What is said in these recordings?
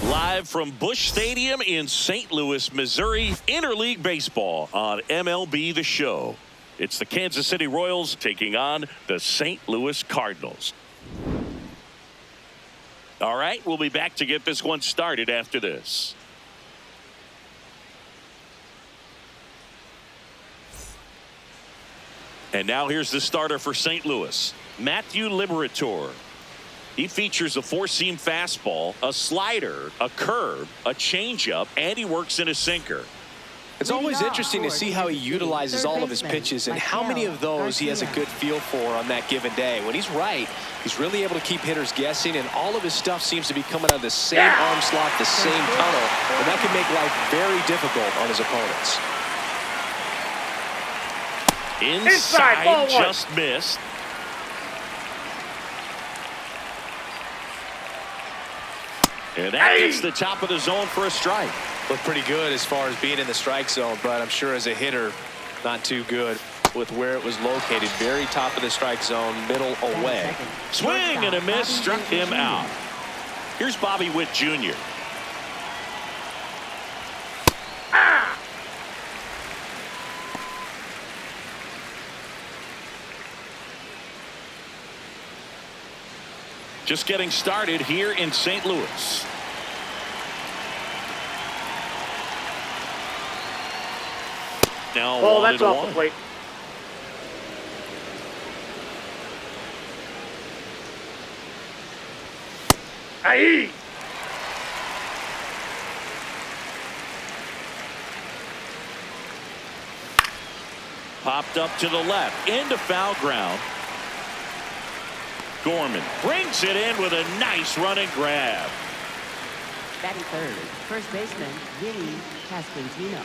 Live from Busch Stadium in St. Louis, Missouri, interleague baseball on MLB The Show. It's the Kansas City Royals taking on the St. Louis Cardinals. All right, we'll be back to get this one started after this. And now here's the starter for St. Louis, Matthew Liberatore. He features a four-seam fastball, a slider, a curve, a changeup, and he works in a sinker. It's always interesting to see how he utilizes all of his pitches and how many of those he has a good feel for on that given day. When he's right, he's really able to keep hitters guessing, and all of his stuff seems to be coming out of the same arm slot, the same tunnel, and that can make life very difficult on his opponents. Inside, just missed. And that gets the top of the zone for a strike. Looked pretty good as far as being in the strike zone, but I'm sure as a hitter, not too good with where it was located. Very top of the strike zone, middle away. Swing and a miss, struck him out. Here's Bobby Witt Jr. Just getting started here in St. Louis. Now that's off the plate. Aye. Popped up to the left into foul ground. Gorman brings it in with a nice run and grab. Batting third, first baseman Vinny Cascantino.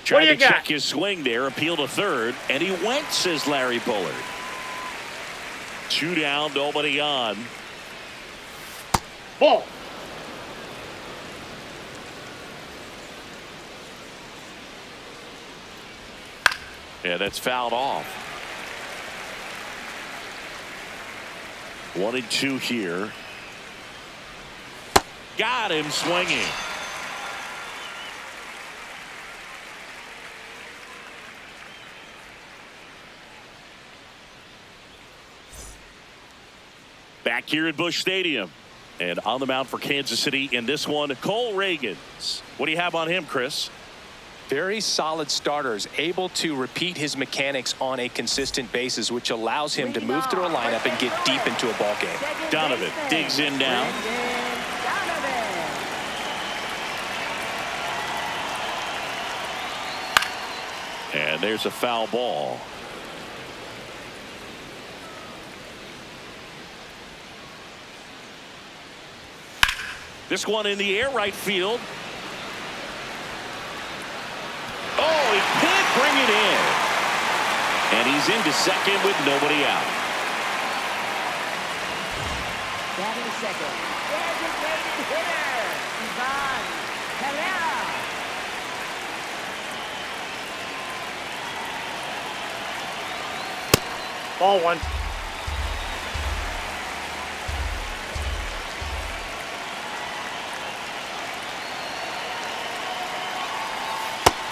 Trying to check his swing there, appeal to third, and he went, says Larry Bullard. 2 down, nobody on. Ball. Yeah, that's fouled off. 1-2 here. Got him swinging. Back here at Busch Stadium. And on the mound for Kansas City in this one, Cole Reagans. What do you have on him, Chris? Very solid starters, able to repeat his mechanics on a consistent basis, which allows him to move through a lineup and get deep into a ball game. Donovan digs in now. And there's a foul ball. This one in the air, right field. Oh, he can't bring it in. And he's into second with nobody out. Batting second, designated hitter, Ivan Herrera. Ball one.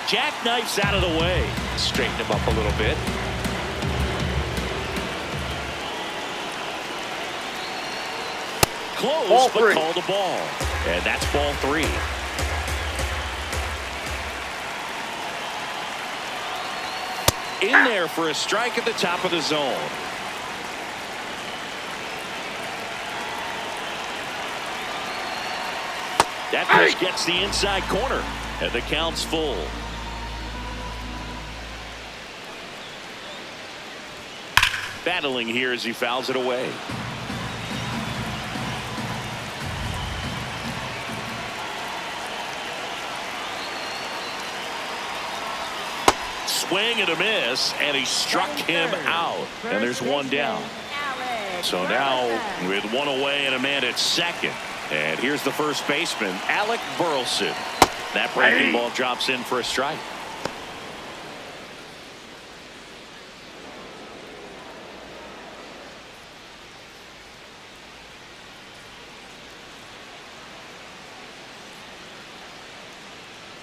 Jackknifes out of the way. Straighten him up a little bit. Close, but called a ball. And that's ball 3. In there for a strike at the top of the zone. That pitch gets the inside corner. And the count's full. Battling here as he fouls it away. Swing and a miss, and he struck him out. And there's one down. So now with one away and a man at second. And here's the first baseman, Alec Burleson. That breaking ball drops in for a strike.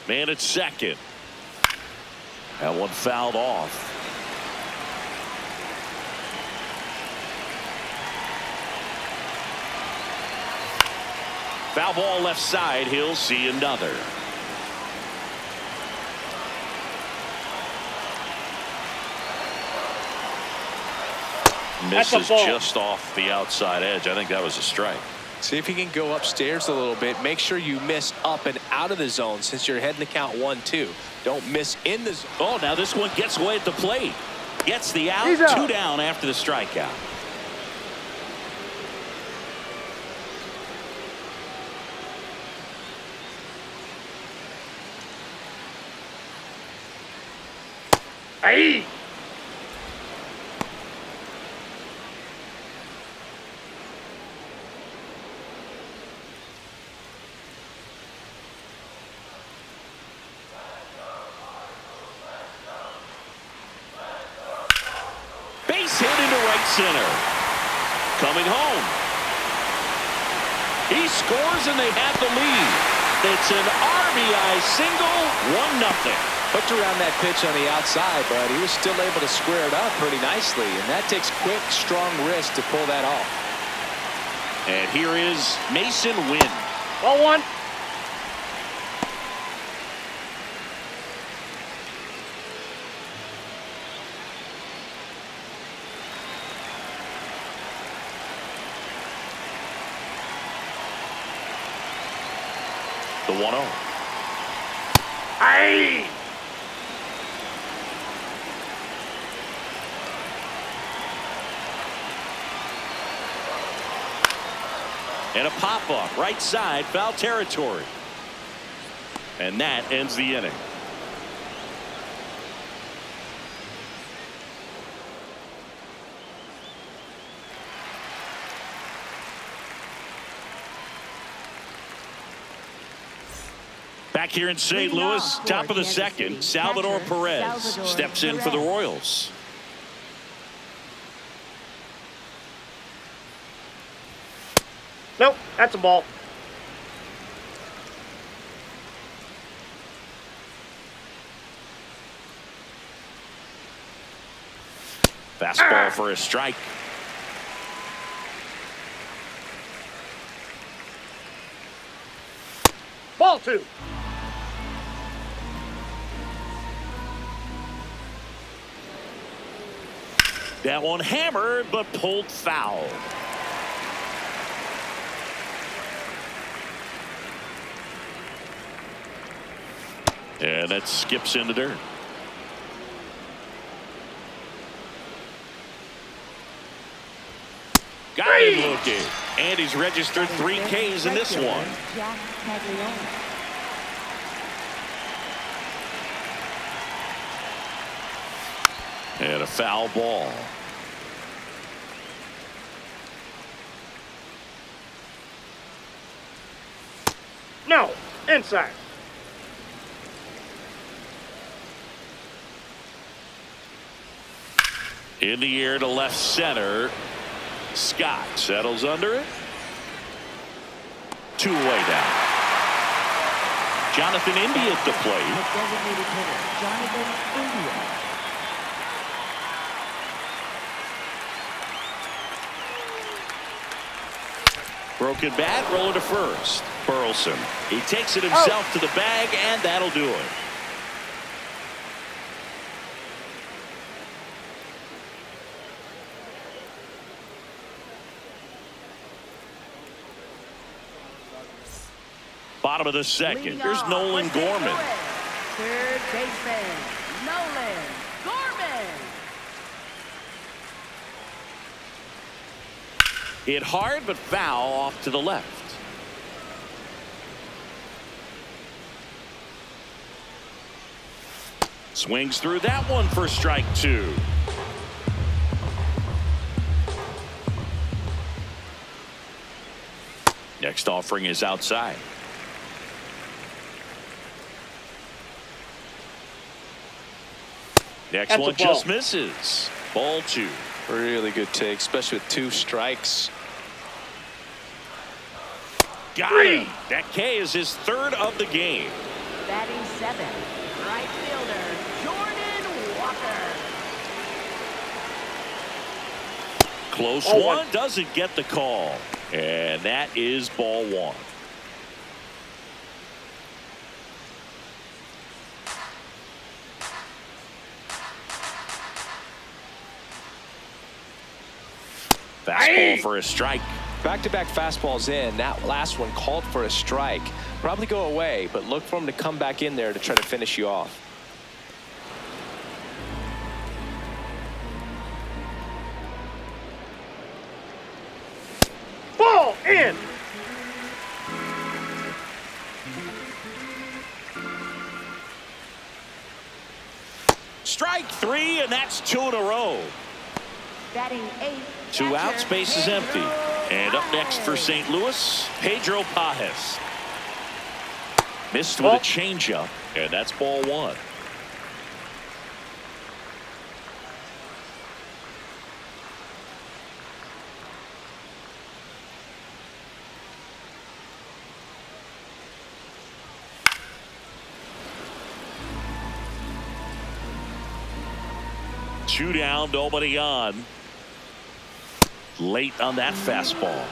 Man at second. That one fouled off. Foul ball left side. He'll see another. Misses just off the outside edge. I think that was a strike. See if you can go upstairs a little bit. Make sure you miss up and out of the zone since you're heading to count 1-2. Don't miss in the zone. Oh, now this one gets away at the plate. Gets the out. 2 down after the strikeout. Hey! Base hit into right center. Coming home. He scores and they have the lead. It's an RBI single, 1-0. Hooked around that pitch on the outside, but he was still able to square it up pretty nicely, and that takes quick, strong wrist to pull that off. And here is Mason Wynn. Ball 1. The 1-0. Hey! And a pop-up right side, foul territory. And that ends the inning. Back here in St. Louis, top of the second, Salvador Perez steps in for the Royals. Nope, that's a ball. Fastball for a strike. Ball 2. That one hammered, but pulled foul. And that skips in the dirt. Got him looking. And he's registered 3 Ks in this one. And a foul ball. No, inside. In the air to left center. Scott settles under it. 2 way down. Jonathan India at the plate. Designated hitter, Jonathan India. Broken bat, rolling to first. Burleson. He takes it himself to the bag, and that'll do it. Bottom of the second. Here's Nolan Gorman. Third baseman, Nolan Gorman. Hit hard, but foul off to the left. Swings through that one for strike 2. Next offering is outside. Next one just misses. Ball 2. Really good take, especially with 2 strikes. Got him. That K is his 3rd of the game. Batting 7, right fielder, Jordan Walker. Close Ball one. one. Doesn't get the call. And that is ball one. Hey! Fastball for a strike. Back-to-back fastballs in. That last one called for a strike. Probably go away, but look for him to come back in there to try to finish you off. Ball in. Strike three, and that's two in a row. Batting 8, Two outs, base is empty. And up next for St. Louis, Pedro Pajes. Missed with a changeup, and that's ball one. Two down, nobody on. Late on that fastball.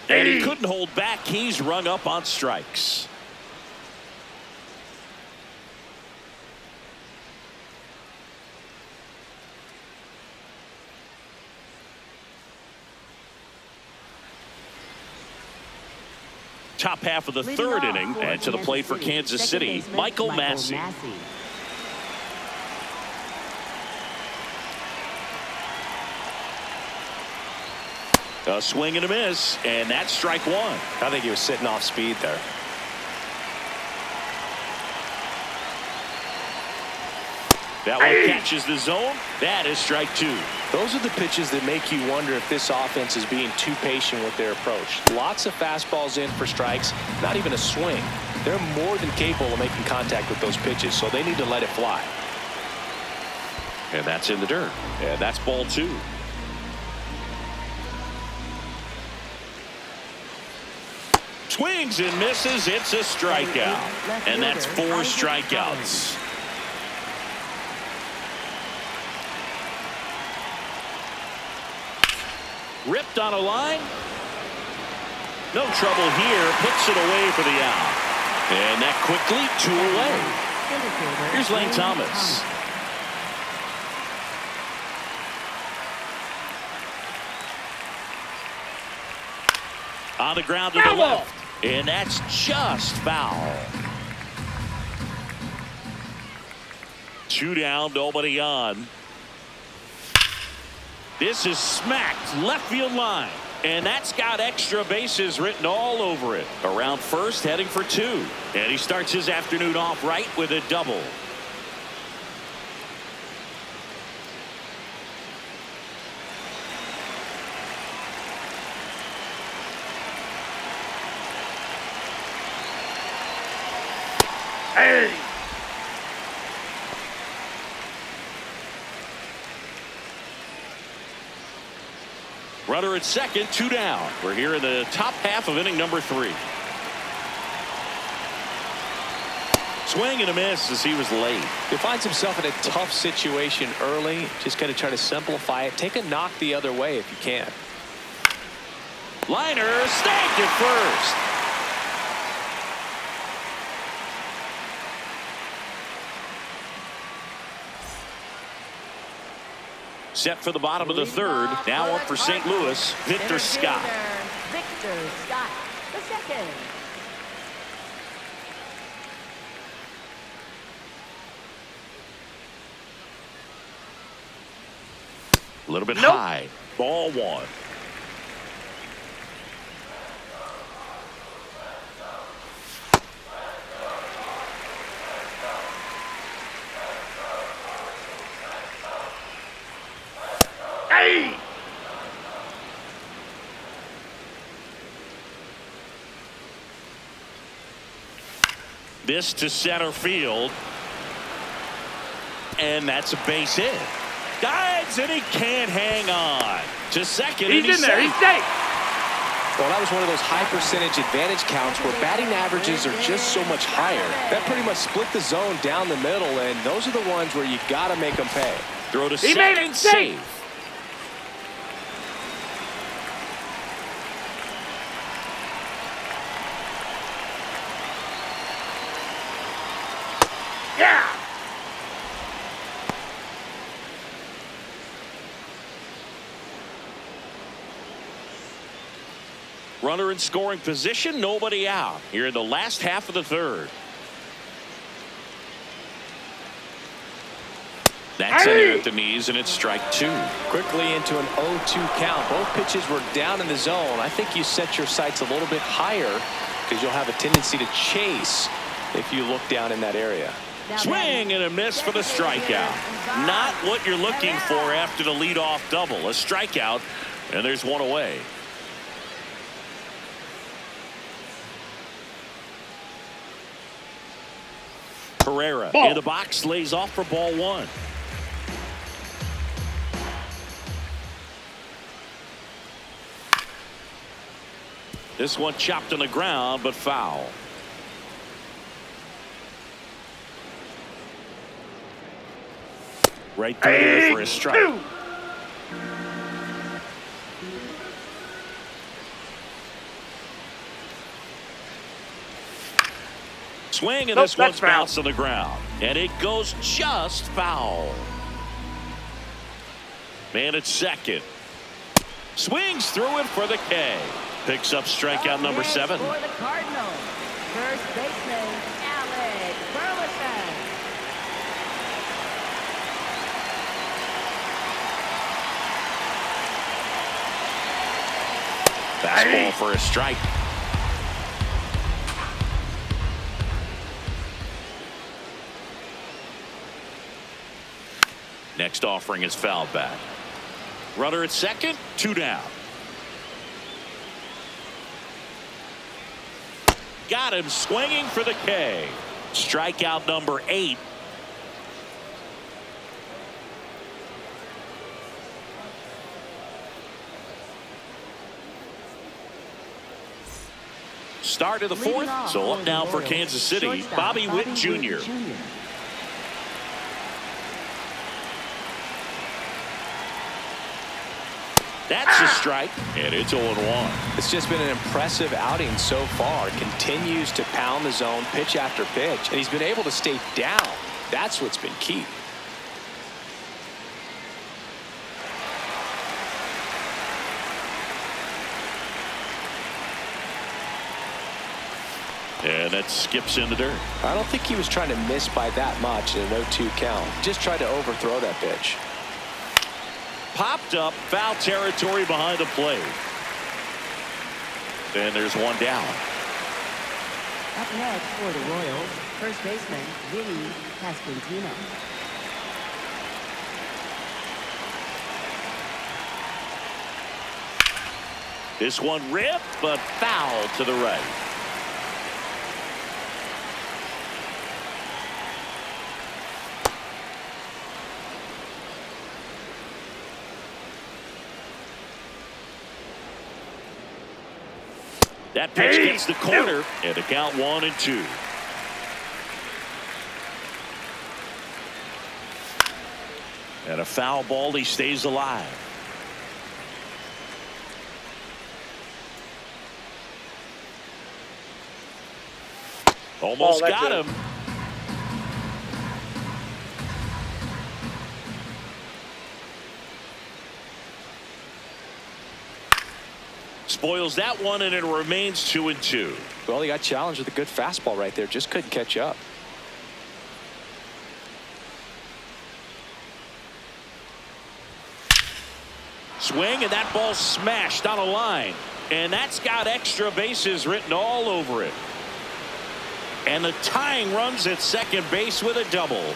And he couldn't hold back. He's rung up on strikes. Top half of the third inning, and to the plate for Kansas City, Michael Massey. A swing and a miss, and that's strike one. I think he was sitting off speed there. That one catches the zone. That is strike two. Those are the pitches that make you wonder if this offense is being too patient with their approach. Lots of fastballs in for strikes, not even a swing. They're more than capable of making contact with those pitches, so they need to let it fly. And that's in the dirt. And that's ball two. Swings and misses. It's a strikeout. And that's 4 strikeouts. Ripped on a line. No trouble here. Puts it away for the out. And that quickly 2 away. Here's Lane Thomas. On the ground to the left. And that's just foul. 2 down, nobody on. This is smacked left field line. And that's got extra bases written all over it. Around first, heading for 2. And he starts his afternoon off right with a double. Hey! Runner at second, 2 down. We're here in the top half of inning number 3. Swing and a miss as he was late. He finds himself in a tough situation early. Just got to try to simplify it. Take a knock the other way if you can. Liner snagged at first. Set for the bottom of the third. Now up for St. Louis, Victor Scott. Victor Scott, the second. A little bit high. Ball one. Hey! This to center field. And that's a base hit. Dives and he can't hang on. To second. He's in there. He's safe. Well, that was one of those high percentage advantage counts where batting averages are just so much higher. That pretty much split the zone down the middle, and those are the ones where you got to make them pay. Throw to He second, made it safe. Yeah. Runner in scoring position, nobody out here in the last half of the third. That's in there at the knees, and it's strike two. Quickly into an 0-2 count. Both pitches were down in the zone. I think you set your sights a little bit higher because you'll have a tendency to chase if you look down in that area. Swing and a miss for the strikeout. Not what you're looking for after the leadoff double. A strikeout, and there's one away. Pereira in the box, lays off for ball one. This one chopped on the ground, but foul. Right there for a strike. Swing, and this one's bounced on the ground. And it goes just foul. Man at second. Swings through it for the K. Picks up strikeout number 7. For the Cardinals, first baseman, Alec Burleson. Fastball for a strike. Next offering is fouled back. Runner at second, 2 down. Got him swinging for the K. Strikeout number 8. Start of the fourth, so up now for Kansas City, Bobby Witt Jr. That's a strike, and it's 0-1. It's just been an impressive outing so far. Continues to pound the zone pitch after pitch, and he's been able to stay down. That's what's been key. And that skips in the dirt. I don't think he was trying to miss by that much in a 0-2 count. Just tried to overthrow that pitch. Popped up, foul territory behind the plate. And there's one down. Up next for the Royals, first baseman, Vinny Pasquantino. This one ripped, but foul to the right. That pitch gets the corner, and the count 1-2. And a foul ball, he stays alive. Almost got him. Spoils that one, and it remains 2-2. Well, he got challenged with a good fastball right there. Just couldn't catch up. Swing, and that ball smashed on a line. And that's got extra bases written all over it. And the tying runs at second base with a double.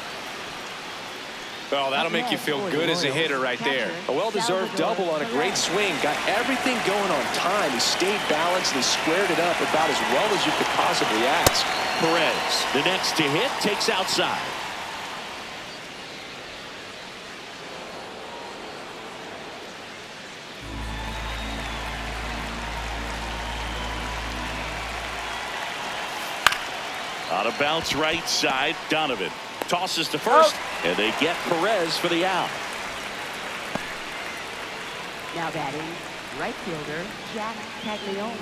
Well, that'll make you feel good as a hitter right there. A well-deserved double on a great swing. Got everything going on time. He stayed balanced and he squared it up about as well as you could possibly ask. Perez, the next to hit, takes outside. On a bounce right side, Donovan tosses to first, and they get Perez for the out. Now batting, right fielder Jack Caglione.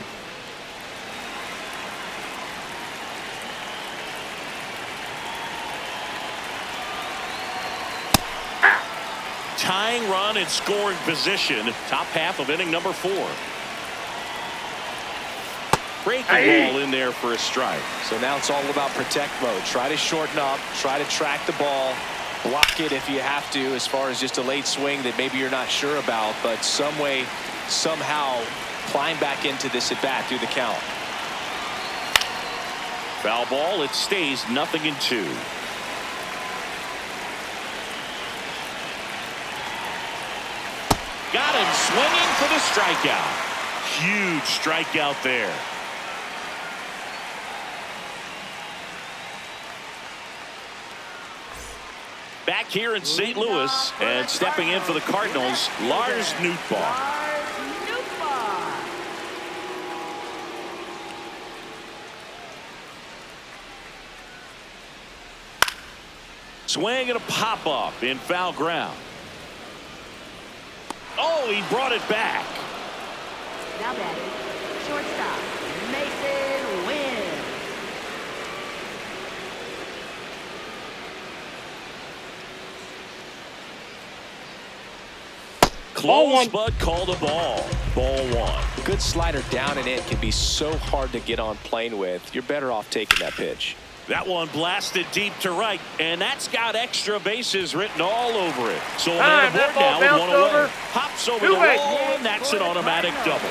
Tying run in scoring position. Top half of inning number 4. Breaking ball in there for a strike. So now it's all about protect mode. Try to shorten up. Try to track the ball. Block it if you have to, as far as just a late swing that maybe you're not sure about. But some way, somehow, climb back into this at bat through the count. Foul ball. It stays 0-2. Got him swinging for the strikeout. Huge strikeout there. Back here in St. Louis, and stepping in for the Cardinals, Lars Nootbaar. Swing and a pop-up in foul ground. Oh, he brought it back. Now batting, shortstop Mason Wynn. Close, but called a ball. Ball 1. Good slider down and in can be so hard to get on plane with. You're better off taking that pitch. That one blasted deep to right, and that's got extra bases written all over it. So a man aboard now with one away. Pops over the wall, and that's an automatic double.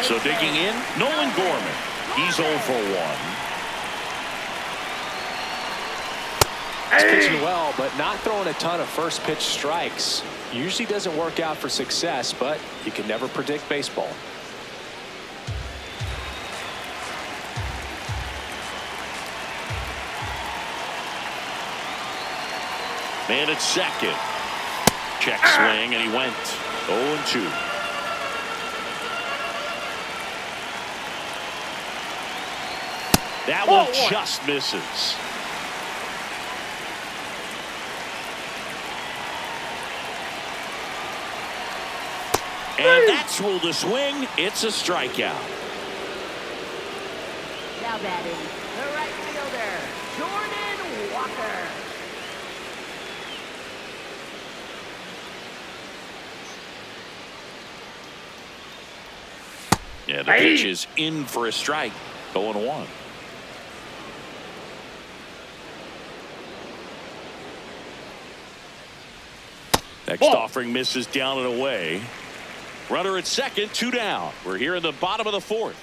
So digging in, Nolan Gorman. He's 0 for 1. He's pitching well, but not throwing a ton of first pitch strikes. Usually doesn't work out for success, but you can never predict baseball. Man at second. Check swing, and he went 0-2. That one just misses. And that's ruled a swing. It's a strikeout. Now batting, the right fielder Jordan Walker. Yeah, the pitch is in for a strike. 0-1. Next offering misses down and away. Runner at second, 2 down. We're here in the bottom of the 4th.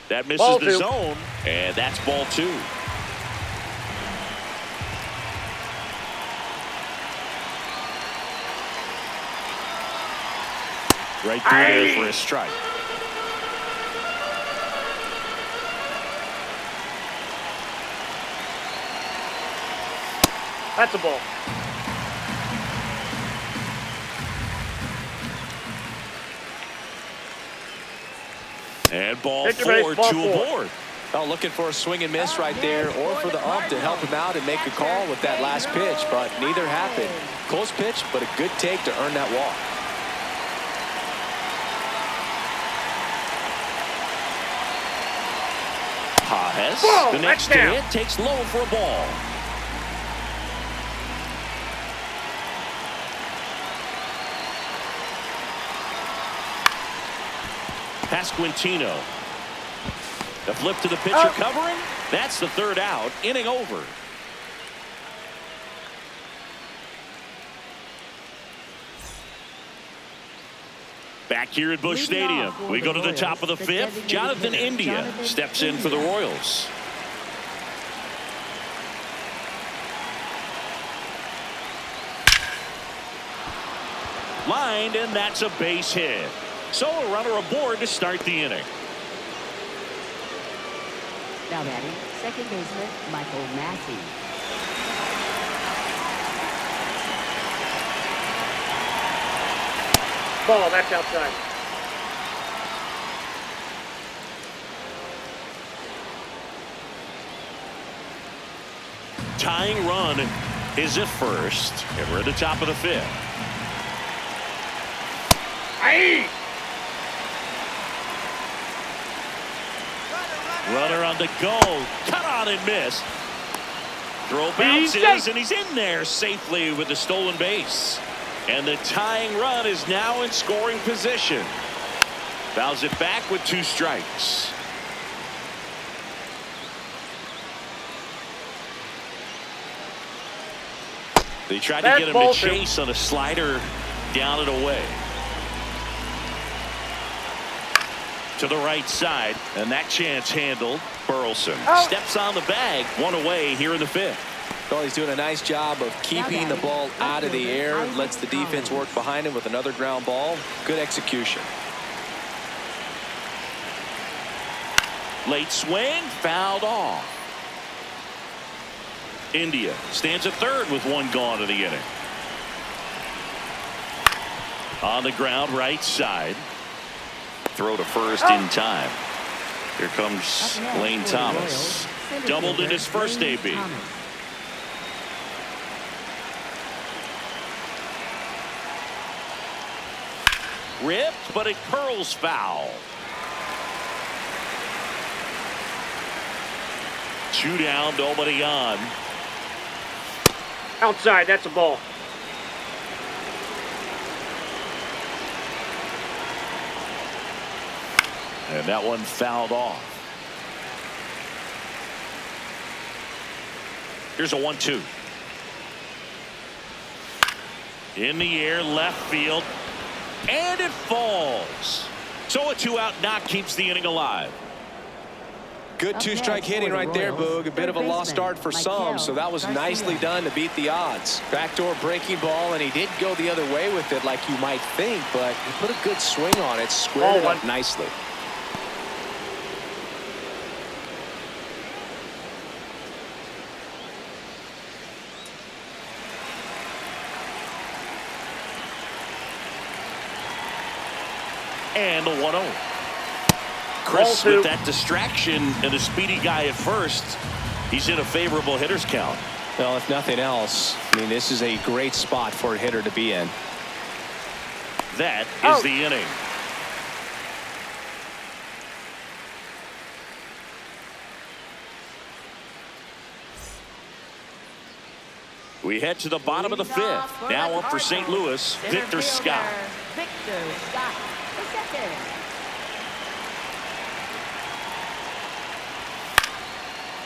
That misses the zone, and that's ball 2. Right through there for a strike. That's a ball. And ball 4, 2 aboard. Well, looking for a swing and miss right there, or for the ump to help him out and make a call with that last pitch, but neither happened. Close pitch, but a good take to earn that walk. Pages, the next hit, takes low for a ball. Pasquantino. The flip to the pitcher covering. That's the 3rd out. Inning over. Back here at Busch Stadium, we go to the top of the 5th. Jonathan India steps in for the Royals. Lined, and that's a base hit. So a runner aboard to start the inning. Now batting, second baseman Michael Massey. Ball, that's outside. tying run is at first, and we're at the top of the 5th. Hey! Runner on the go. Cut on and miss. Throw bounces, and he's in there safely with the stolen base. And the tying run is now in scoring position. Fouls it back with 2 strikes. They tried to get him to chase on a slider down and away. To the right side, and that chance handled. Burleson steps on the bag, 1 away here in the 5th. Well, he's doing a nice job of keeping the ball out of the air, lets the defense work behind him with another ground ball. Good execution. Late swing, fouled off. India stands at third with 1 gone in the inning. On the ground, right side. Throw to first in time. Here comes Lane Thomas. Doubled in his first AB. Ripped, but it curls foul. 2 down, nobody on. Outside, that's a ball. And that one fouled off. Here's a 1-2. In the air, left field. And it falls. So a 2-out knock keeps the inning alive. Good 2-strike hitting right there, Boog. A bit of a lost start for some, so that was nicely done to beat the odds. Backdoor breaking ball, and he did go the other way with it like you might think, but he put a good swing on it, squared it up nicely. And a 1-0. Chris with that distraction and a speedy guy at first. He's in a favorable hitter's count. Well, if nothing else, I mean, this is a great spot for a hitter to be in. That is the inning. We head to the bottom of the 5th. Now up for St. Louis, Victor Scott. Victor Scott, the second.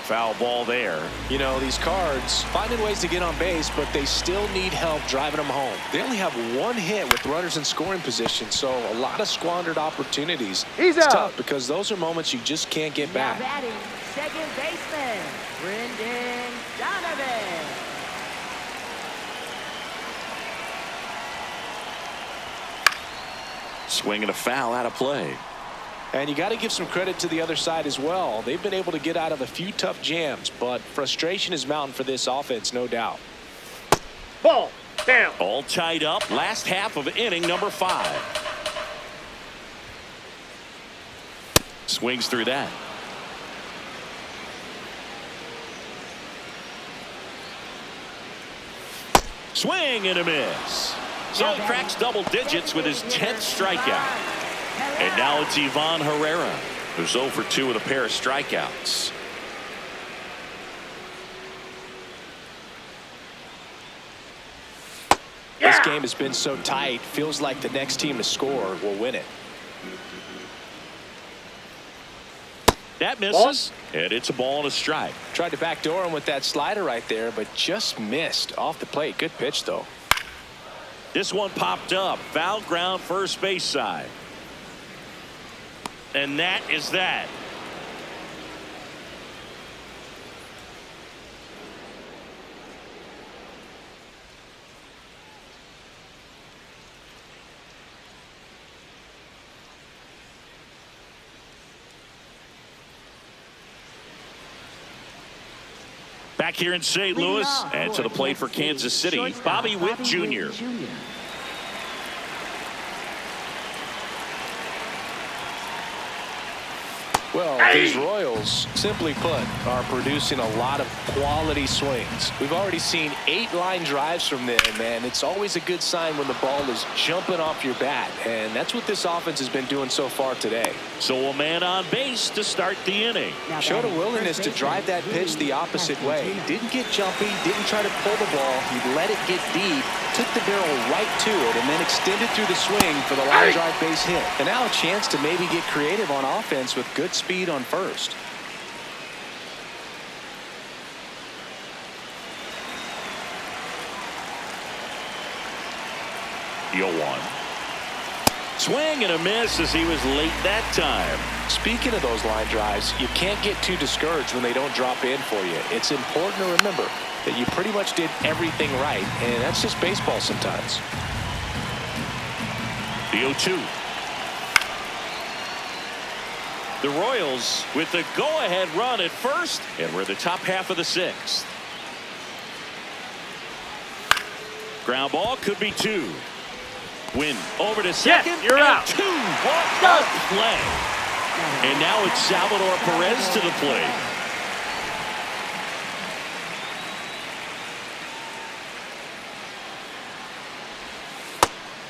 Foul ball there. You know, these Cards finding ways to get on base, but they still need help driving them home. They only have 1 hit with runners in scoring position, so a lot of squandered opportunities. He's it's out. tough because those are moments you just can't get back. Now batting, second baseman, Brendan Donovan. Swinging a foul out of play. And you got to give some credit to the other side as well. They've been able to get out of a few tough jams, but frustration is mounting for this offense, no doubt. Ball down. All tied up. Last half of inning number 5. Swings through that. Swing and a miss. So he cracks double digits with his 10th strikeout. And now it's Ivan Herrera, who's 0 for 2 with a pair of strikeouts. This game has been so tight, feels like the next team to score will win it. That misses, and it's a ball and a strike. Tried to backdoor him with that slider right there, but just missed off the plate. Good pitch, though. This one popped up. Foul ground, first base side. And that is that. Back here in St. Louis, and to the plate for Kansas City, Bobby Witt Jr. Well, these Royals, simply put, are producing a lot of quality swings. We've already seen 8 line drives from them, and it's always a good sign when the ball is jumping off your bat, and that's what this offense has been doing so far today. So a man on base to start the inning. Showed a willingness to drive that pitch the opposite way. Didn't get jumpy, didn't try to pull the ball. He let it get deep, took the barrel right to it, and then extended through the swing for the line drive base hit. And now a chance to maybe get creative on offense with good speed on first. Deal 1. Swing and a miss as he was late that time. Speaking of those line drives, you can't get too discouraged when they don't drop in for you. It's important to remember that you pretty much did everything right, and that's just baseball sometimes. The 0-2. The Royals with the go-ahead run at first, and we're the top half of the 6th. Ground ball could be 2. Win over to second. Yes, you're out. 2. What a play. And now it's Salvador Perez to the plate.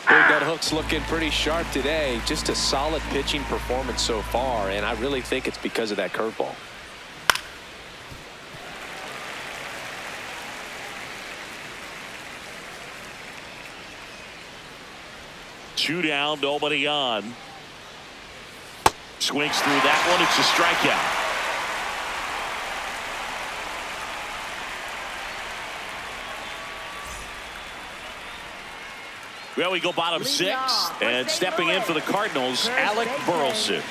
Big Gun Hook's looking pretty sharp today. Just a solid pitching performance so far, and I really think it's because of that curveball. Two down, nobody on. Swings through that one. It's a strikeout. Well, we go bottom 6, and stepping in for the Cardinals, Alec Burleson.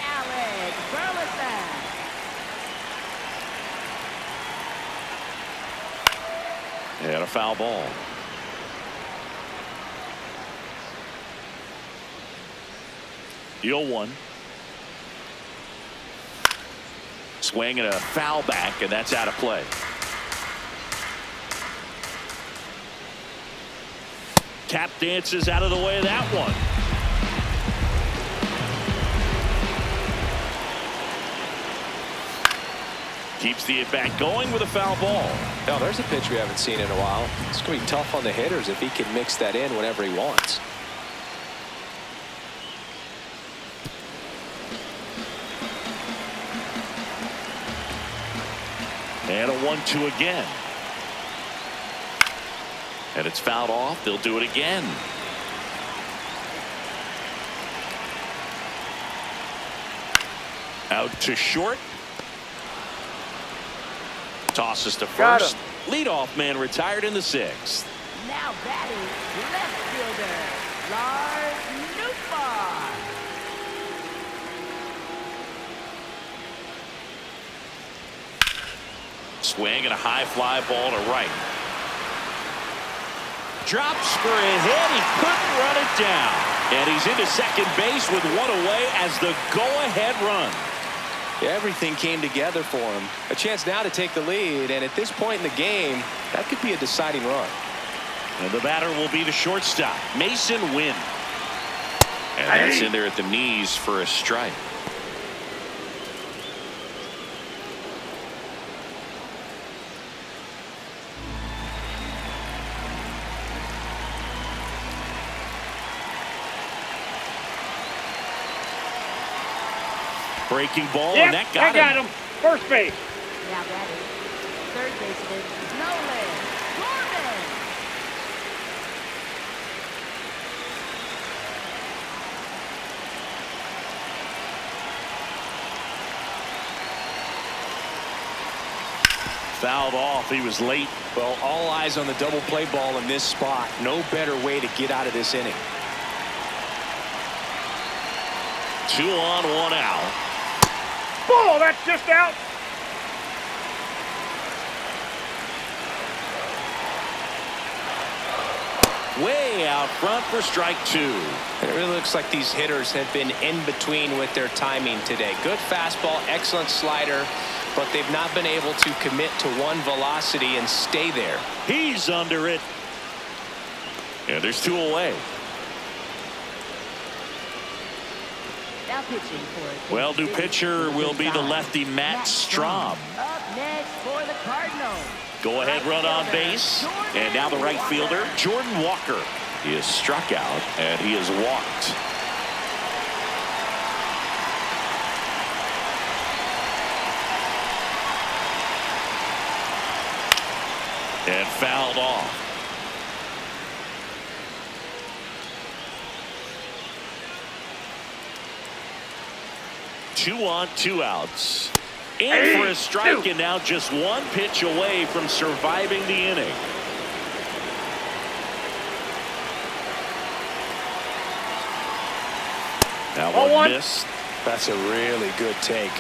And a foul ball. Deal 1. Swing and a foul back, and that's out of play. Tap dances out of the way of that one. Keeps the at-bat going with a foul ball. Now, there's a pitch we haven't seen in a while. It's going to be tough on the hitters if he can mix that in whenever he wants. And a 1-2 again. And it's fouled off. They'll do it again. Out to short. Tosses to first. Leadoff man retired in the 6th. Now batting, left fielder, Lars Nootbaar. Swing and a high fly ball to right. Drops for a hit. He couldn't run it down. And he's into second base with one away as the go-ahead run. Everything came together for him. A chance now to take the lead, and at this point in the game, that could be a deciding run. And the batter will be the shortstop, Mason Wynn. And that's in there at the knees for a strike. Breaking ball, Yep, and that got him. First base. Now batting, third baseman, Nolan Gorman. Fouled off. He was late. Well, all eyes on the double play ball in this spot. No better way to get out of this inning. 2 on, 1 out. Ball, that's just out. Way out front for strike 2. And it really looks like these hitters have been in between with their timing today. Good fastball, excellent slider, but they've not been able to commit to one velocity and stay there. He's under it. And there's 2 away. Now pitching for Well, new Kansas City, pitcher number will be the 35, lefty Matt Strahm. Up next for the Cardinals. Go ahead run on base. And now the right fielder, Jordan Walker. He is struck out and he is walked. And fouled off. 2 on, 2 outs. In for a strike, and now just 1 pitch away from surviving the inning. Now one missed. That's a really good take.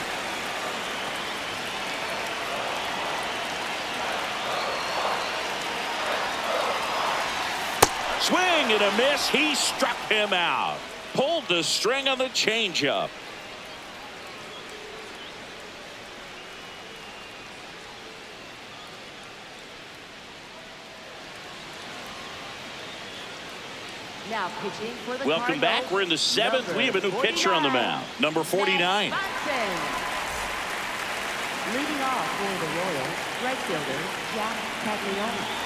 Swing and a miss. He struck him out. Pulled the string on the changeup. Now pitching for the Welcome back. We're in the 7th. We have a new pitcher on the mound. Number 49. Leading off for the Royals, right fielder Jack Caglione.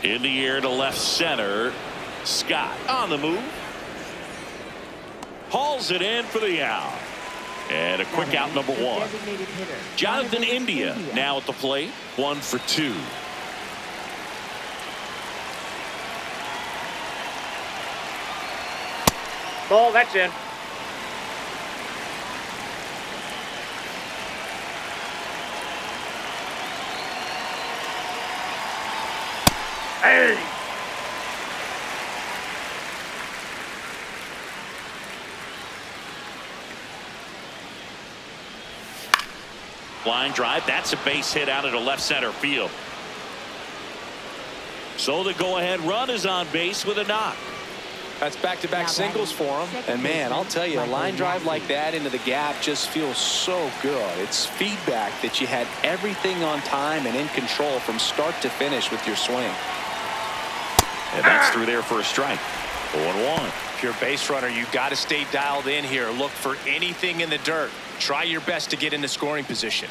In the air to left center. Scott on the move. Hauls it in for the out. And a quick out, number 1. Jonathan India now at the plate. 1 for 2. Ball, that's in. Hey! Line drive. That's a base hit out into left center field. So the go-ahead run is on base with a knock. That's back-to-back singles for him. And man, I'll tell you, a line drive like that into the gap just feels so good. It's feedback that you had everything on time and in control from start to finish with your swing. And that's through there for a strike. 0-1. If you're a base runner, you got to stay dialed in here. Look for anything in the dirt. Try your best to get in the scoring position.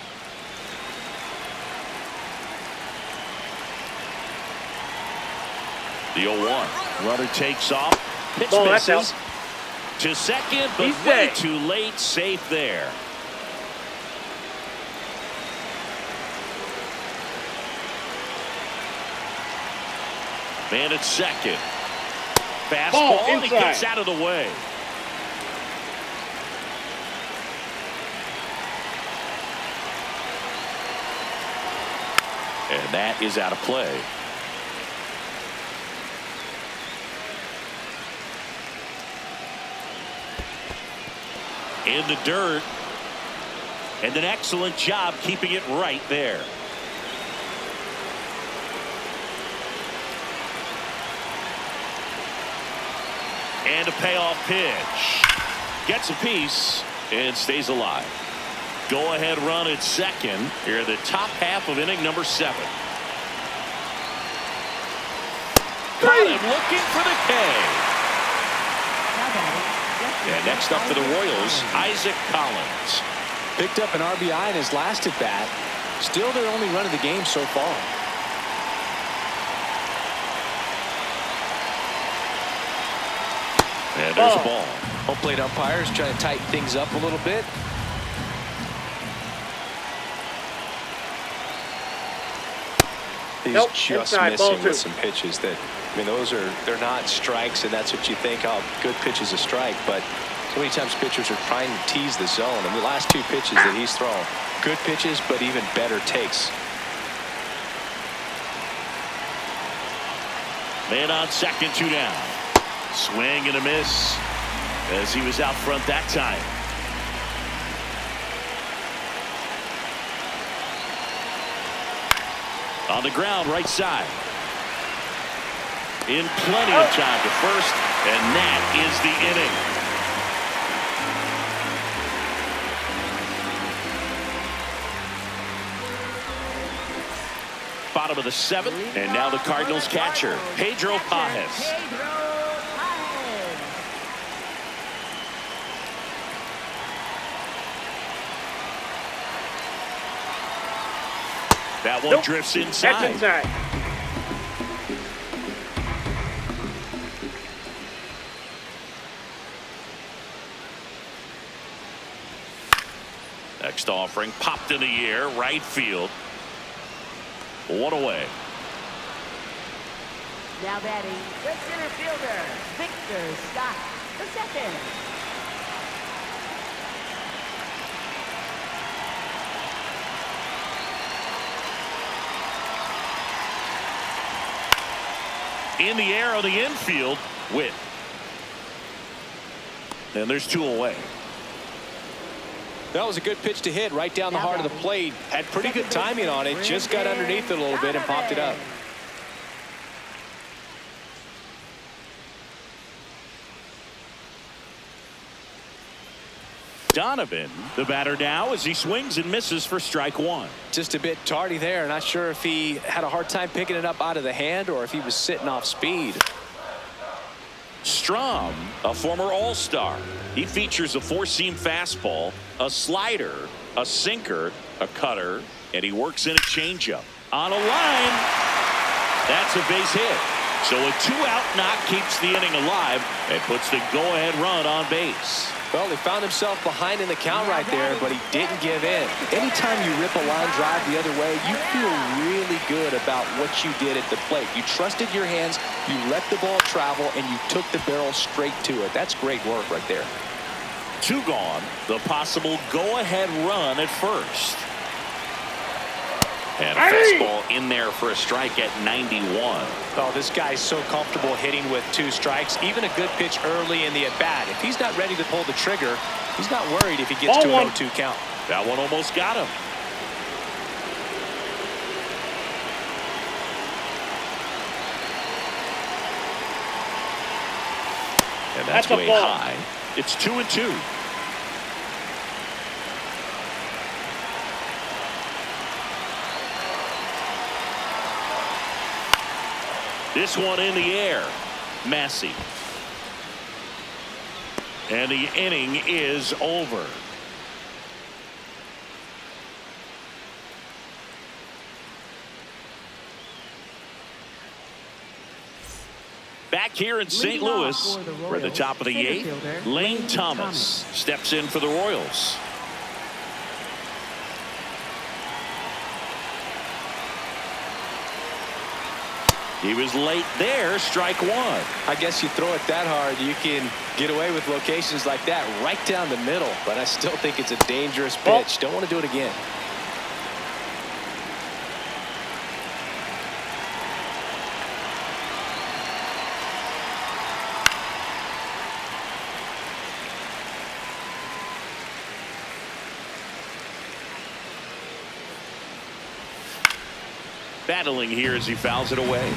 The 0-1. Runner takes off. Pitch Ball, that's misses. out. To second, but He's way safe. too late. Safe there. Man at second. Fastball, Ball, and he inside. gets out of the way. And that is out of play. In the dirt. And an excellent job keeping it right there. And a payoff pitch. Gets a piece and stays alive. Go ahead run at second here in the top half of inning number 7. Caught him looking for the K. And next up for the Royals, Isaac Collins. Picked up an RBI in his last at bat. Still their only run of the game so far. And there's a ball. Home plate umpires trying to tighten things up a little bit. He's Nope, just inside, ball missing with 2. some pitches that, I mean, they're not strikes, and that's what you think, oh, good pitch is a strike. But so many times pitchers are trying to tease the zone. And the last 2 pitches that he's thrown, good pitches, but even better takes. Man on second, 2 down. Swing and a miss as he was out front that time. On the ground, right side. in plenty of time to first, and that is the inning. Bottom of the seventh, and now the Cardinals catcher, Pedro Pajes. That one drifts inside. That's inside. Next offering popped in the air, right field. One away. Now batting, the center fielder, Victor Scott, the second. In the air on the infield, Witt. And there's two away. That was a good pitch to hit right down the heart of the plate. Had pretty good timing on it. Just got underneath it a little bit and popped it up. Donovan, the batter now, as he swings and misses for strike one. Just a bit tardy there. Not sure if he had a hard time picking it up out of the hand or if he was sitting off speed. Strom, a former All-Star. He features a four-seam fastball, a slider, a sinker, a cutter, and he works in a changeup. On a line, that's a base hit. So a two-out knock keeps the inning alive and puts the go-ahead run on base. Well, he found himself behind in the count right there, but he didn't give in. Anytime you rip a line drive the other way, you feel really good about what you did at the plate. You trusted your hands, you let the ball travel, and you took the barrel straight to it. That's great work right there. Two gone. The possible go-ahead run at first. And a fastball in there for a strike at 91. Oh, this guy's so comfortable hitting with two strikes. Even a good pitch early in the at-bat. If he's not ready to pull the trigger, he's not worried if he gets to an 0-2 count. That one almost got him. And that's way high. It's 2-2. This one in the air. Massey. And the inning is over. Back here in St. Louis, for the top of the eighth, Lane Thomas steps in for the Royals. He was late there, strike one. I guess you throw it that hard, you can get away with locations like that right down the middle. But I still think it's a dangerous pitch. Don't want to do it again. Battling here as he fouls it away.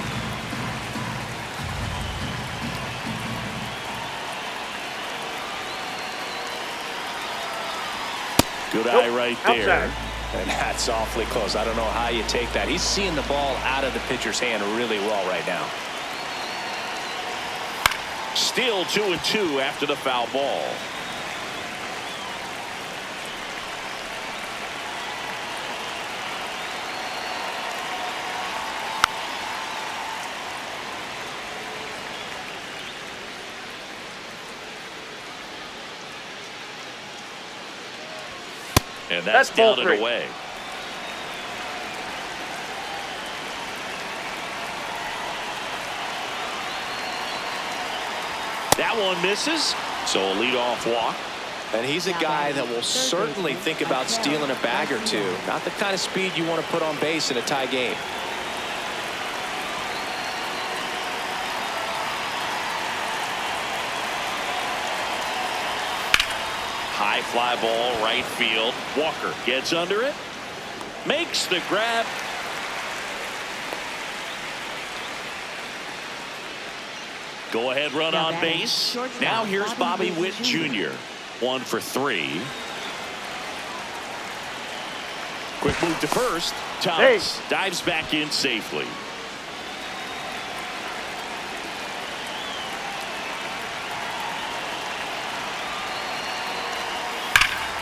Good eye right there. Outside. And that's awfully close. I don't know how you take that. He's seeing the ball out of the pitcher's hand really well right now. Still 2-2 after the foul ball. And that's down and away. That one misses, so a leadoff walk. And he's a guy that will certainly think about stealing a bag or two. Not the kind of speed you want to put on base in a tie game. High fly ball, right field. Walker gets under it, makes the grab. Go ahead run Now on batting, base. shortstop, Now here's Bobby Bobby Witt Jr. 1 for 3. Quick move to first. Thomas dives back in safely.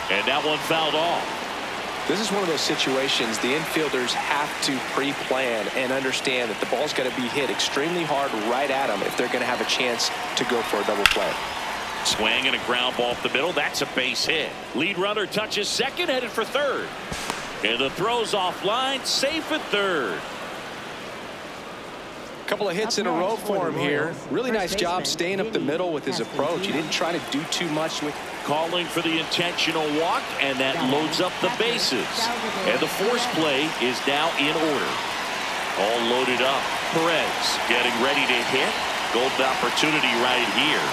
And that one fouled off. This is one of those situations the infielders have to pre-plan and understand that the ball's got to be hit extremely hard right at them if they're going to have a chance to go for a double play. Swing and a ground ball up the middle. That's a base hit. Lead runner touches second, headed for third. And the throw's offline, safe at third. Couple of hits in a row for him here. Really nice job staying up the middle with his approach. He didn't try to do too much with. Calling for the intentional walk, and that loads up the bases. And the force play is now in order. All loaded up. Perez getting ready to hit. Golden opportunity right here.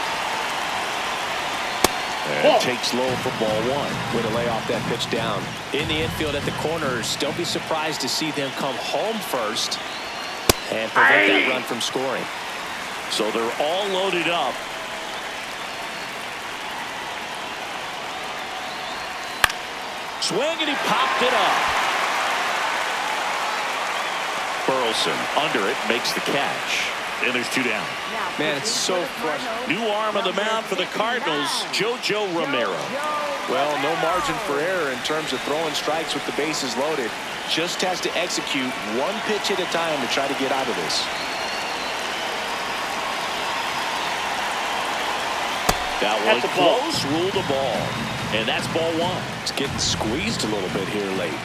And takes low for ball 1. Way to lay off that pitch down. In the infield at the corners, don't be surprised to see them come home first and prevent that run from scoring. So they're all loaded up. Swing, and he popped it up. Burleson under it, makes the catch. And there's 2 down. Man, it's so frustrating. New arm on the mound for the Cardinals, JoJo Romero. Well, no margin for error in terms of throwing strikes with the bases loaded. Just has to execute one pitch at a time to try to get out of this. That was close, ruled the ball. And that's ball 1. It's getting squeezed a little bit here late.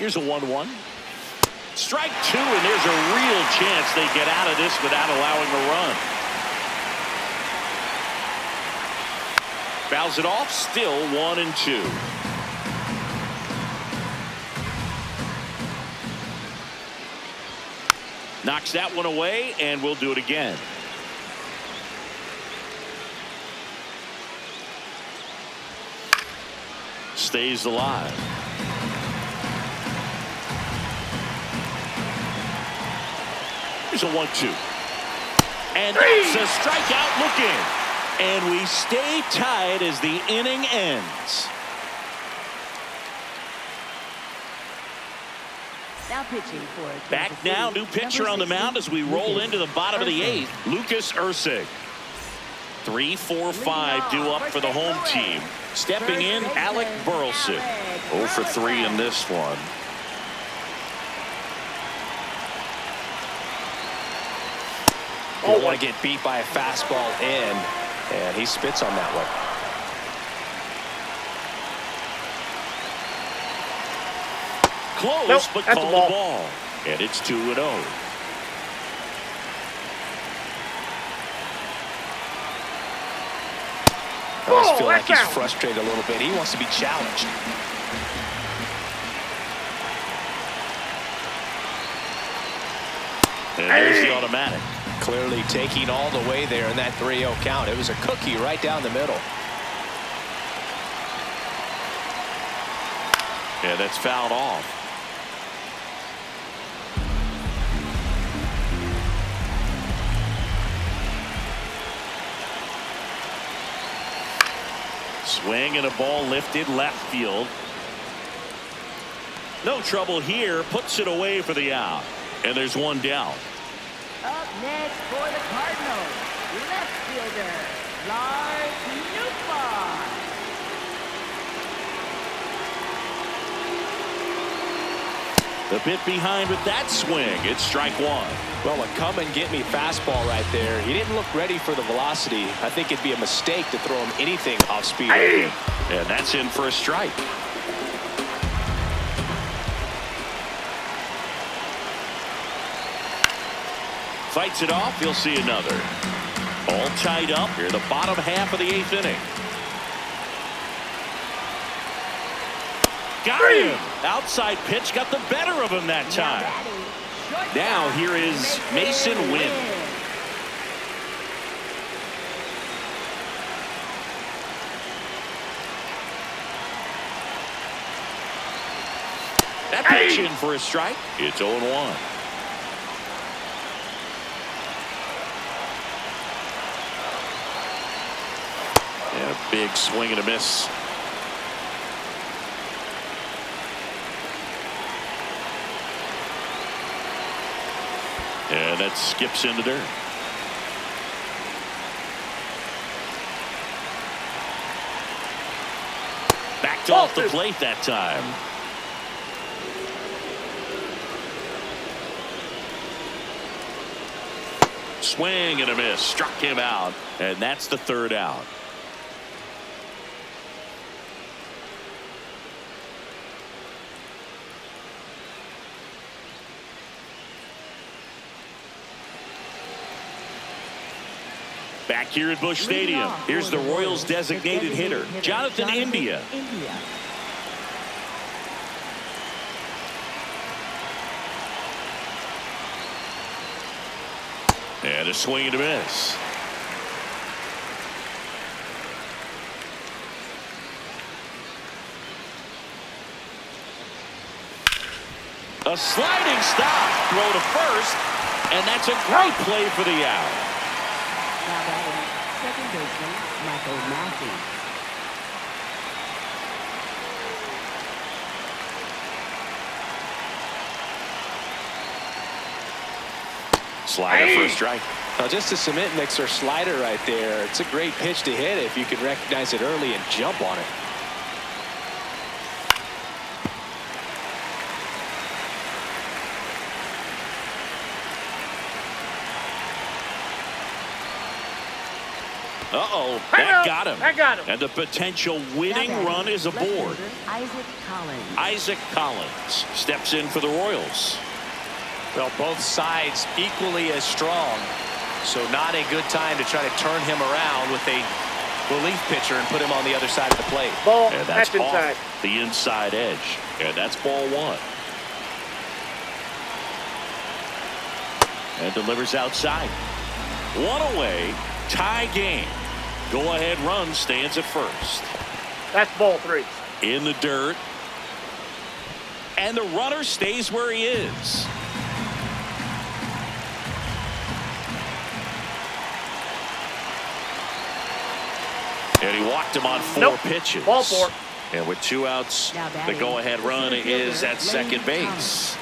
Here's a 1-1. Strike 2, and there's a real chance they get out of this without allowing a run. Fouls it off, still 1-2. Knocks that one away, and we'll do it again. Stays alive. Here's a 1-2. And that's a strikeout looking. And we stay tied as the inning ends. Now pitching for Back now, new pitcher on the mound as we roll into the bottom of the 8th. Lucas Ursig. 3, 4, 5 due up for the home team. Stepping in, Alec Burleson. 0 for 3 in this one. You don't want to get beat by a fastball in, and he spits on that one. Close, but called the ball. And it's 2-0. I always feel like he's frustrated a little bit. He wants to be challenged. And there's the automatic. Clearly taking all the way there in that 3-0 count. It was a cookie right down the middle. Yeah, that's fouled off. Swing and a ball lifted left field. No trouble here. Puts it away for the out. And there's 1 down. Up next for the Cardinals, left fielder, LouisCardinals. A bit behind with that swing. It's strike 1. Well, a come and get me fastball right there. He didn't look ready for the velocity. I think it'd be a mistake to throw him anything off speed. And that's in for a strike. Fights it off. You'll see another. All tied up here, the bottom half of the 8th inning. Got him. Outside pitch got the better of him that time. Now here is Mason Wynn. That pitch in for a strike. It's 0-1. And a big swing and a miss. And that skips into dirt. Backed off the plate that time. Swing and a miss. Struck him out. And that's the third out. Back here at Busch Stadium, here's the Royals' designated hitter, Jonathan India. And a swing and a miss. A sliding stop, throw to first, and that's a great play for the out. Now batting, second baseman, Michael Massey. Slider for a strike. Now just a cement mixer slider right there. It's a great pitch to hit if you can recognize it early and jump on it. Uh-oh, that got him. That got him. And the potential winning run is aboard. Isaac Collins steps in for the Royals. Well, both sides equally as strong. So not a good time to try to turn him around with a relief pitcher and put him on the other side of the plate. Ball. And that's inside. off the inside edge. And that's ball one. And delivers outside. One away. Tie game. Go-ahead run stands at first. That's ball three. In the dirt. And the runner stays where he is. And he walked him on four pitches. Ball four. And with two outs, the go-ahead run is at second base.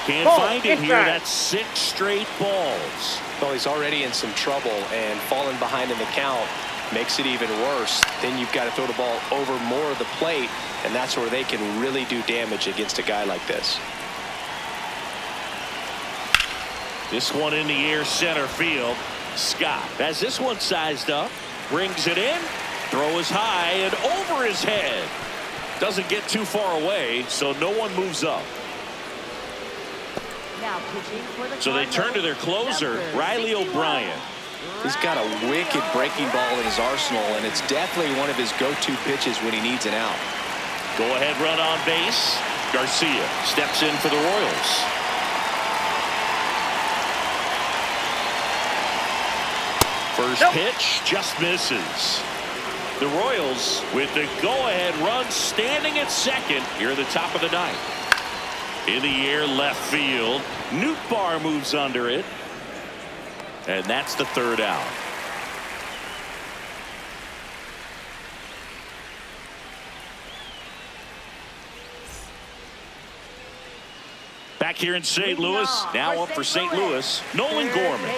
Can't find it here. That's 6 straight balls. Well, he's already in some trouble, and falling behind in the count makes it even worse. Then you've got to throw the ball over more of the plate, and that's where they can really do damage against a guy like this. This one in the air, center field. Scott has this one sized up, brings it in, throw is high and over his head. Doesn't get too far away, so no one moves up. Now pitching for the So they turn to their closer, Riley O'Brien. He's got a wicked breaking ball in his arsenal, and it's definitely one of his go-to pitches when he needs an out. Go-ahead run on base. Garcia steps in for the Royals. First pitch just misses. The Royals with the go-ahead run standing at second here at the top of the ninth. In the air, left field. Nootbaar moves under it. And that's the third out. Back here in St. Louis, now up for St. Louis, Nolan Gorman.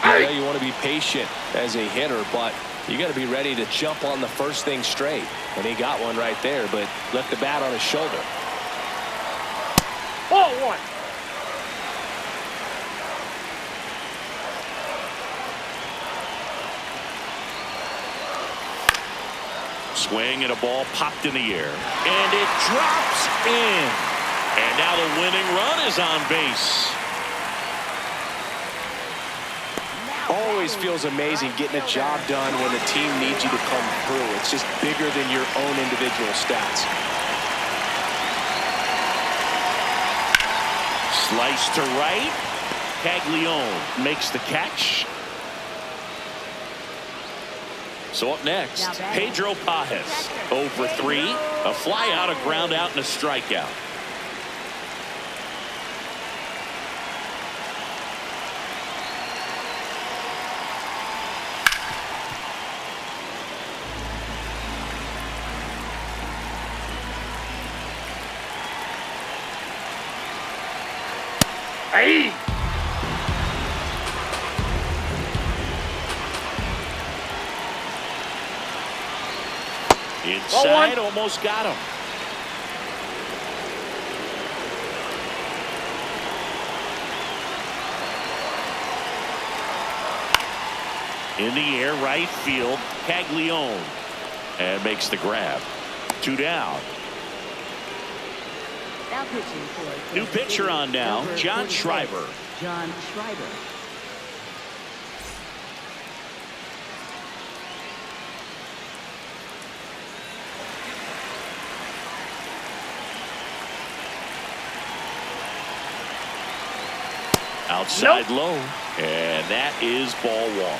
Yeah, you want to be patient as a hitter, but you got to be ready to jump on the first thing straight. And he got one right there, but left the bat on his shoulder. Ball one. Swing and a ball popped in the air. And it drops in. And now the winning run is on base. Now Always feels amazing getting a job done when the team needs you to come through. It's just bigger than your own individual stats. Slice to right. Caglione makes the catch. So up next, Pedro Pajes. 0 for 3. A fly out, a ground out, and a strikeout. Hey! Inside, almost got him. In the air, right field, Caglione. And makes the grab. 2 down. Now pitching for New pitcher on now, number John 46, Schreiber. John Schreiber. Outside low. And that is ball 1.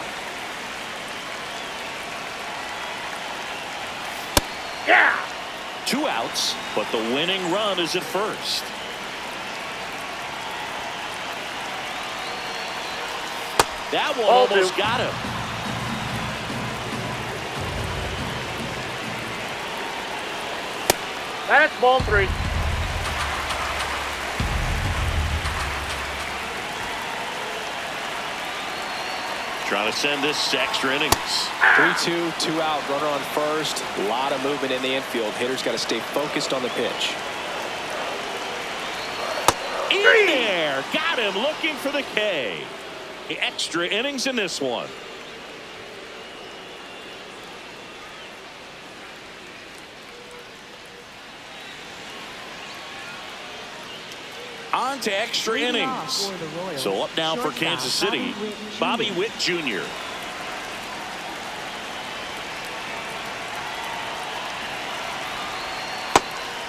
Yeah! 2 outs, but the winning run is at first. That one almost got him. That's ball 3. Trying to send this to extra innings. 3-2, 2 out, runner on first. A lot of movement in the infield. Hitters got to stay focused on the pitch. In there, got him looking for the K. The extra innings in this one. On to extra innings. So up now for Kansas City, Bobby Witt Jr.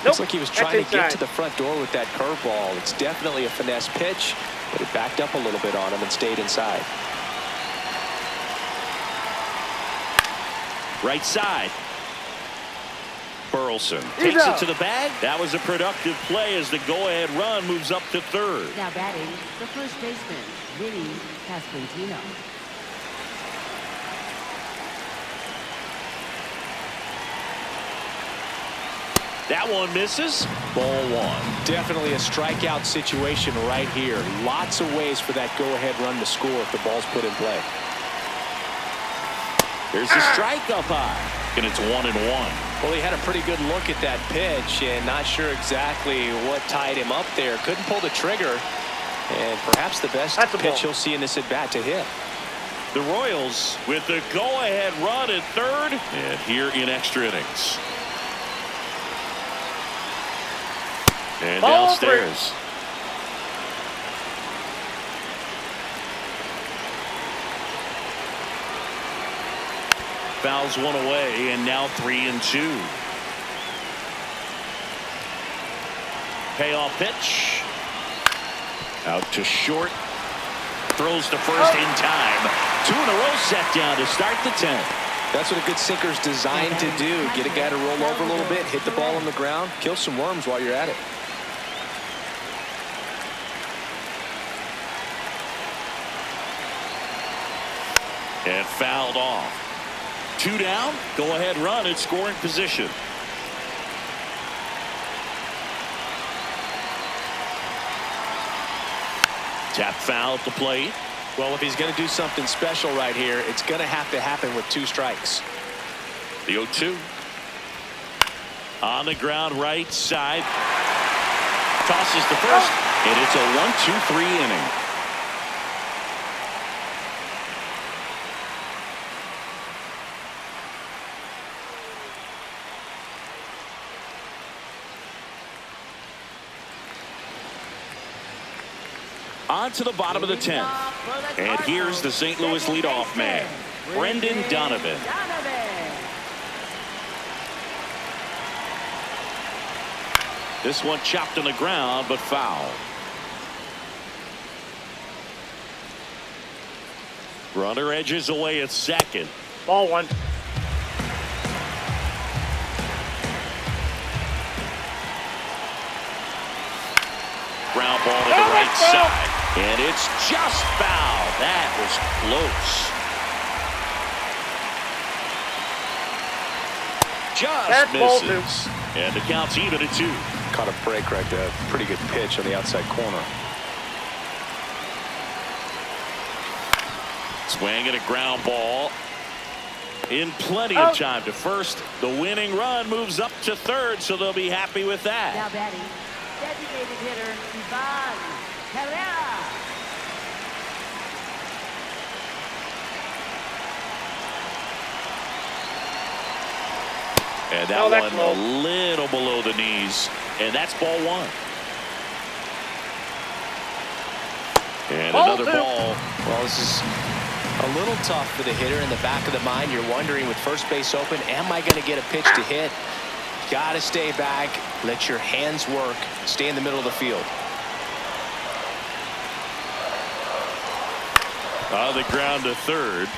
Looks like he was trying to get to the front door with that curveball. It's definitely a finesse pitch, but it backed up a little bit on him and stayed inside. Right side. Burleson takes it to the bag. That was a productive play as the go-ahead run moves up to third. Now batting, the first baseman, Vinny Pasquantino. That one misses. Ball 1. Definitely a strikeout situation right here. Lots of ways for that go-ahead run to score if the ball's put in play. There's the strike up high, and it's 1-1. Well, he had a pretty good look at that pitch and not sure exactly what tied him up there. Couldn't pull the trigger, and perhaps the best pitch he'll see in this at-bat to hit. The Royals with the go-ahead run at third, and here in extra innings. And downstairs. Fouls one away, and now 3-2. Payoff pitch. Out to short. Throws to first in time. 2 in a row set down to start the 10th. That's what a good sinker's designed to do. Get a guy to roll over a little bit, hit the ball on the ground, kill some worms while you're at it. And fouled off. 2 down. Go ahead run at scoring position. Tap foul at the plate. Well, if he's going to do something special right here, it's going to have to happen with 2 strikes. The 0-2. On the ground right side. Tosses the first. And it's a 1-2-3 inning. On to the bottom of the 10th. And here's the St. Louis leadoff man, Brendan Donovan. This one chopped on the ground, but foul. Runner edges away at second. Ball one. Ground ball to the right side. And it's just foul. That was close. Just misses. And the count's even at 2. Caught a break right there. Pretty good pitch on the outside corner. Swing and a ground ball. In plenty of time to first. The winning run moves up to third, so they'll be happy with that. Now batting, designated hitter Ivan Herrera. And that one a little below the knees. And that's ball 1. And another ball. Well, this is a little tough for the hitter. In the back of the mind, you're wondering, with first base open, am I going to get a pitch to hit? Got to stay back. Let your hands work. Stay in the middle of the field. On the ground to third.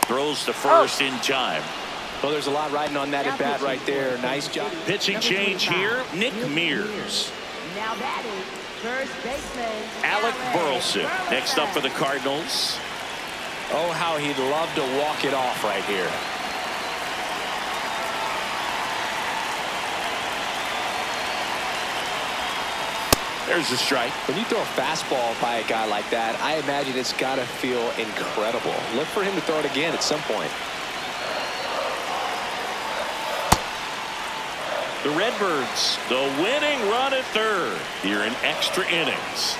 Throws to first in time. Well, there's a lot riding on that at bat right there. Nice job. Pitching change here. Nick Mears. Now batting, first baseman Alec Burleson next up for the Cardinals. Oh, how he'd love to walk it off right here. There's a strike. When you throw a fastball by a guy like that, I imagine it's got to feel incredible. Look for him to throw it again at some point. The Redbirds, the winning run at third here in extra innings.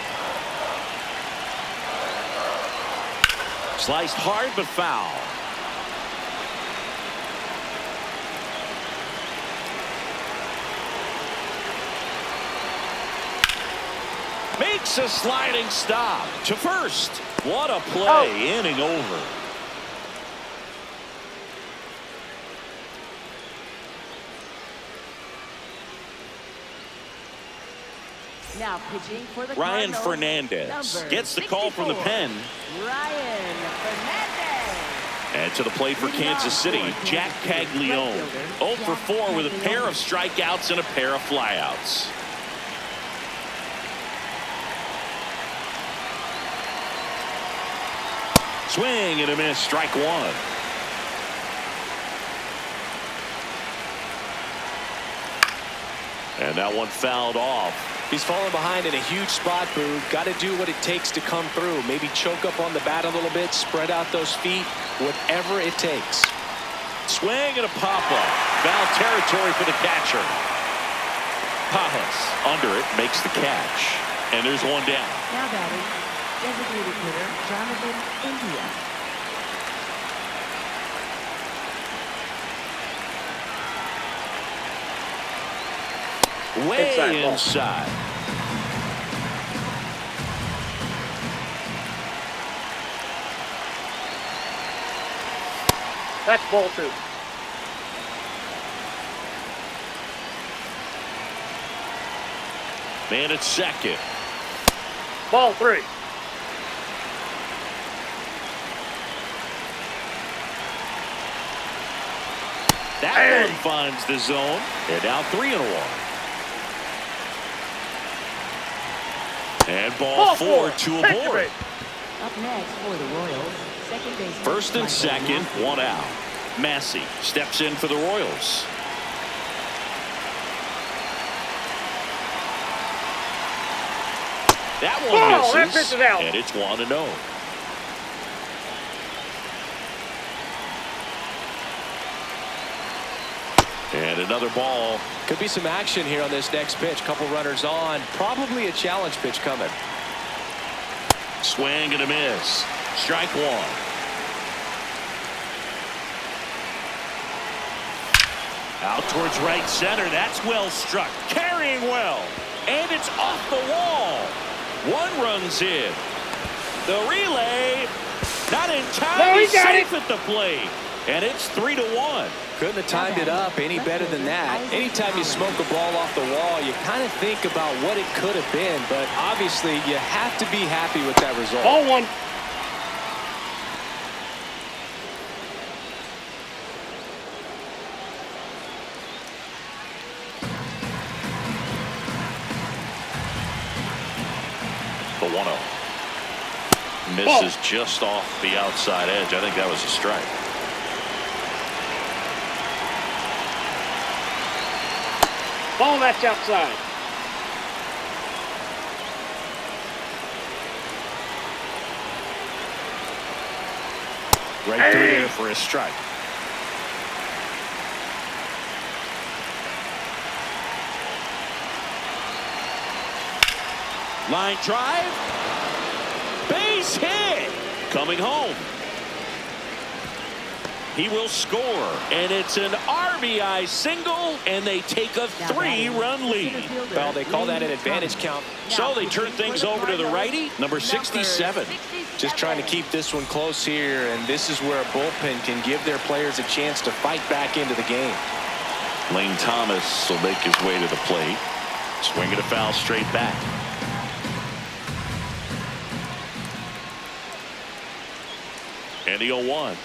Sliced hard but foul. Makes a sliding stop to first. What a play. Inning over. Now pitching for the Ryan Cardinals, Fernandez gets the call from the pen. Ryan Fernandez. And to the plate for Kansas City, Jack Caglione. 0 for 4 with a pair of strikeouts and a pair of flyouts. Swing and a miss, strike 1. And that one fouled off. He's falling behind in a huge spot, Boo. Got to do what it takes to come through. Maybe choke up on the bat a little bit, spread out those feet, whatever it takes. Swing and a pop-up. Foul territory for the catcher. Pajas under it, makes the catch. And there's one down. Now batting, designated hitter Jonathan India. Way inside. That's ball 2. Man at second. Ball 3. That one finds the zone. They're now 3-1. And ball 4 to a board. Up next for the Royals, second baseman. First and second, 1 out. Massey steps in for the Royals. That one misses, that out. And it's 1-0. And another ball. Could be some action here on this next pitch. Couple runners on. Probably a challenge pitch coming. Swing and a miss. Strike 1. Out towards right center. That's well struck. Carrying well. And it's off the wall. 1 run's in. The relay. Not in time. No, he He's got safe it. at the plate. And it's 3-1. Couldn't have timed it up any better than that. Anytime you smoke a ball off the wall, you kind of think about what it could have been, but obviously you have to be happy with that result. Ball 1. The 1-0. Misses just off the outside edge. I think that was a strike. Ball that's outside. Right through there for a strike. Line drive. Base hit. Coming home. He will score, and it's an RBI single, and they take a 3-run lead. Well, they call that an advantage count. So they turn things over to the righty, number 67. Just trying to keep this one close here, and this is where a bullpen can give their players a chance to fight back into the game. Lane Thomas will make his way to the plate. Swing and a foul straight back. And the 0-1.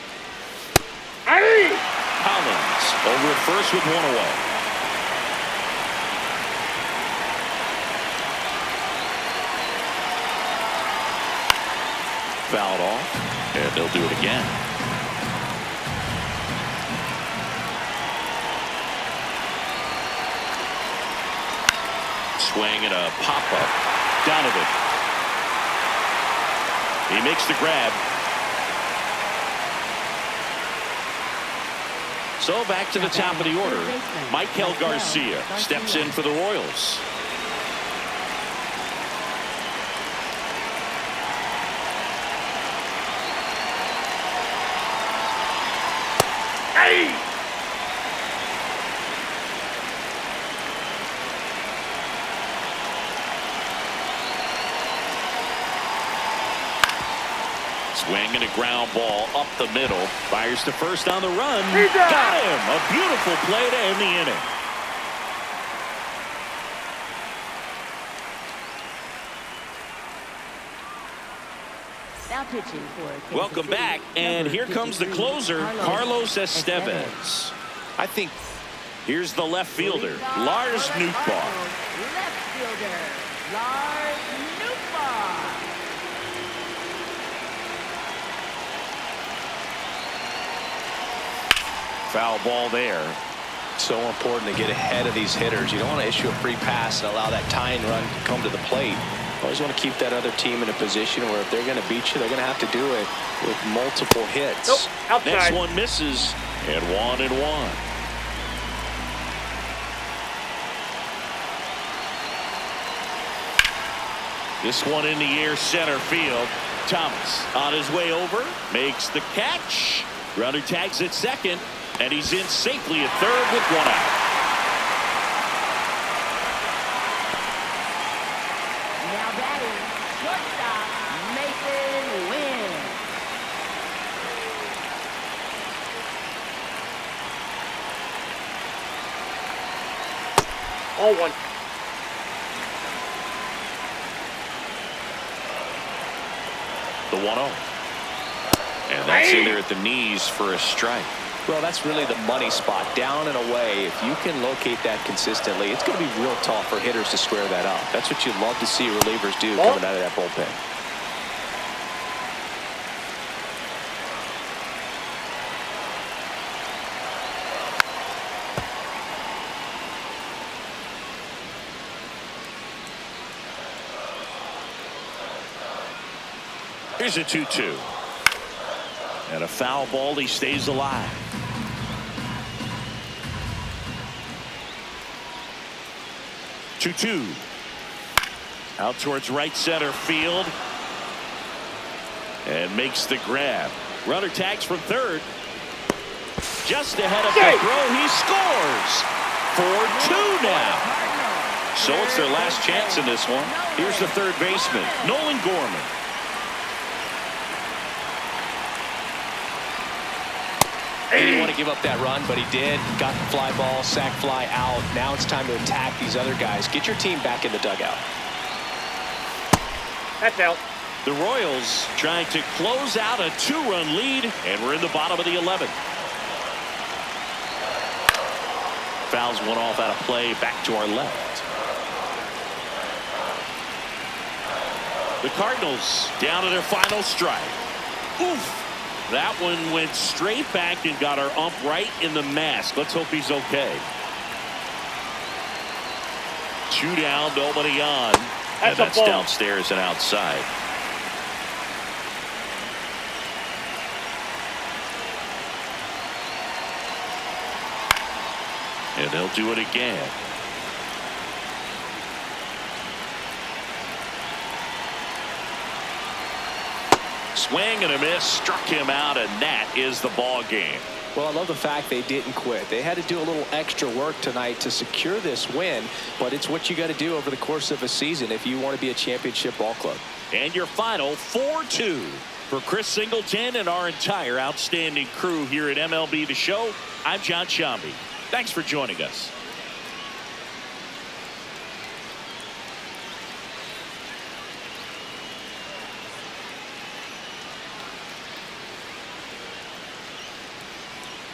Collins over at first with one away. Fouled off, and they'll do it again. Swing and a pop-up. Donovan. He makes the grab. So back to the top of the order. Michael Garcia steps in for the Royals. Hey! Swing and a ground ball up the middle. Fires to first on the run. He got Got him. A beautiful play to end the inning. Now pitching for Kansas Welcome City, back, and number here comes the 53, closer, Carlos Estevez. I think Here's the left fielder, Lars Nootbaar. Left fielder, Lars Nootbaar. Foul ball there. so important to get ahead of these hitters. You don't want to issue a free pass and allow that tying run to come to the plate. Always want to keep that other team in a position where if they're going to beat you, they're going to have to do it with multiple hits. Nope, outside. Next one misses, and 1-1. This one in the air, center field. Thomas on his way over, makes the catch. Runner tags at second, and he's in safely at third with one out. Now batting, shortstop, Mason Wynn. All one. The 1-0. And that's in there at the knees for a strike. Well, that's really the money spot, down and away. If you can locate that consistently, it's going to be real tough for hitters to square that up. That's what you love to see relievers do coming out of that bullpen. Here's a 2-2. And a foul ball, he stays alive. Two. Out towards right center field. And makes the grab. Runner tags from third. Just ahead of the throw, he scores. 4-2 now. So it's their last chance in this one. Here's the third baseman, Nolan Gorman. He didn't want to give up that run, but he did. Got the fly ball, sac fly out. Now it's time to attack these other guys. Get your team back in the dugout. That's out. The Royals trying to close out a 2-run lead, and we're in the bottom of the 11th. Fouls one off out of play, back to our left. The Cardinals down to their final strike. Oof. That one went straight back and got our ump right in the mask. Let's hope he's okay. 2 down, nobody on. And that's downstairs and outside. And they'll do it again. Swing and a miss, struck him out, and that is the ball game. Well, I love the fact they didn't quit. They had to do a little extra work tonight to secure this win, but it's what you got to do over the course of a season if you want to be a championship ball club. And your final 4-2 for Chris Singleton and our entire outstanding crew here at MLB The Show. I'm John Shambi. Thanks for joining us.